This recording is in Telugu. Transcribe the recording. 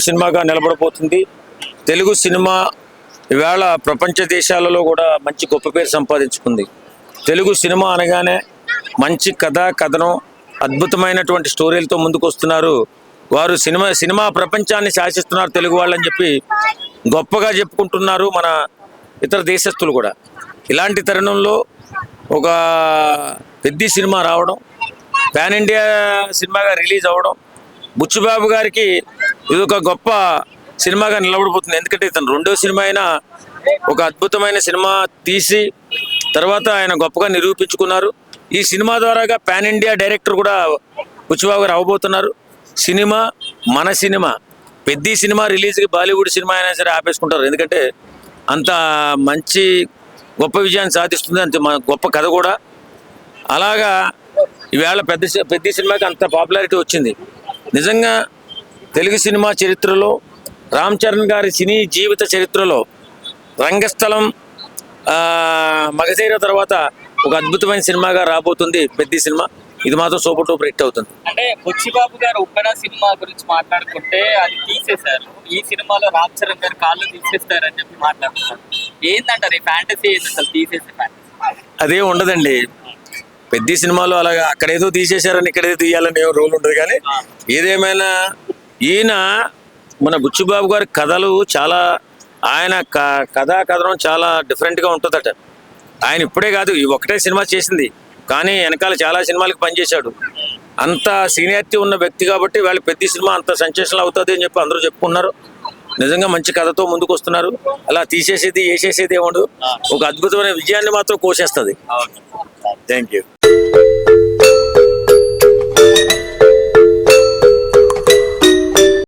సినిమాగా నిలబడబోతుంది. తెలుగు సినిమా ఇవాళ ప్రపంచ దేశాలలో కూడా మంచి గొప్ప పేరు సంపాదించుకుంది. తెలుగు సినిమా అనగానే మంచి కథనం, అద్భుతమైనటువంటి స్టోరీలతో ముందుకు వస్తున్నారు. వారు సినిమా ప్రపంచాన్ని శాసిస్తున్నారు తెలుగు వాళ్ళని చెప్పి గొప్పగా చెప్పుకుంటున్నారు మన ఇతర దేశస్తులు కూడా. ఇలాంటి తరుణంలో ఒక పెద్ద సినిమా రావడం, పాన్ ఇండియా సినిమాగా రిలీజ్ అవ్వడం బుచ్చిబాబు గారికి ఇది ఒక గొప్ప సినిమాగా నిలబడిపోతుంది. ఎందుకంటే ఇతను రెండో సినిమా అయినా ఒక అద్భుతమైన సినిమా తీసి తర్వాత ఆయన గొప్పగా నిరూపించుకున్నారు. ఈ సినిమా ద్వారాగా పాన్ ఇండియా డైరెక్టర్ కూడా బుచ్చిబాబు గారు అవ్వబోతున్నారు. సినిమా మన సినిమా పెద్ద సినిమా రిలీజ్కి బాలీవుడ్ సినిమా అయినా సరే ఆపేసుకుంటారు. ఎందుకంటే అంత మంచి గొప్ప విజయాన్ని సాధిస్తుంది, అంత గొప్ప కథ కూడా. అలాగా ఈవేళ పెద్ద సినిమాకి అంత పాపులారిటీ వచ్చింది. నిజంగా తెలుగు సినిమా చరిత్రలో రామ్ చరణ్ గారి సినీ జీవిత చరిత్రలో రంగస్థలం మగధీర తర్వాత ఒక అద్భుతమైన సినిమాగా రాబోతుంది పెద్ద సినిమా. ఇది మాత్రం సూపర్ డూపర్ హిట్ అవుతుంది. అంటే బుచ్చిబాబు గారు ఉప్పెన సినిమా గురించి మాట్లాడుకుంటే అది తీసేశారు, ఈ సినిమాలో రామ్ చరణ్ గారు కాళ్ళు తీసేస్తారని చెప్పి మాట్లాడుతున్నారు. ఏంటంటారు ఈ ఫ్యాంటసీ? ఏంటి అసలు తీసేసే ఫ్యాంటసీ? అదే ఉండదండి. పెద్ద సినిమాలో అలాగా అక్కడేదో తీసేశారని ఇక్కడేదో తీయాలని ఏమో రూల్ ఉండదు. కానీ ఏదేమైనా ఈయన మన బుచ్చిబాబు గారి కథలు చాలా, ఆయన కథనం చాలా డిఫరెంట్గా ఉంటుందట. ఆయన ఇప్పుడే కాదు ఈ ఒకటే సినిమా చేసింది, కానీ వెనకాల చాలా సినిమాలకు పనిచేశాడు. అంత సీనియారిటీ ఉన్న వ్యక్తి కాబట్టి వాళ్ళ పెద్ద సినిమా అంత సెన్సేషనల్ అవుతుంది అని చెప్పి అందరూ చెప్పుకున్నారు. నిజంగా మంచి కథతో ముందుకు వస్తున్నారు. అలా తీసేసేది వేసేసేది ఏముండదు, ఒక అద్భుతమైన విజయాన్ని మాత్రం కోసేస్తుంది. Thank you.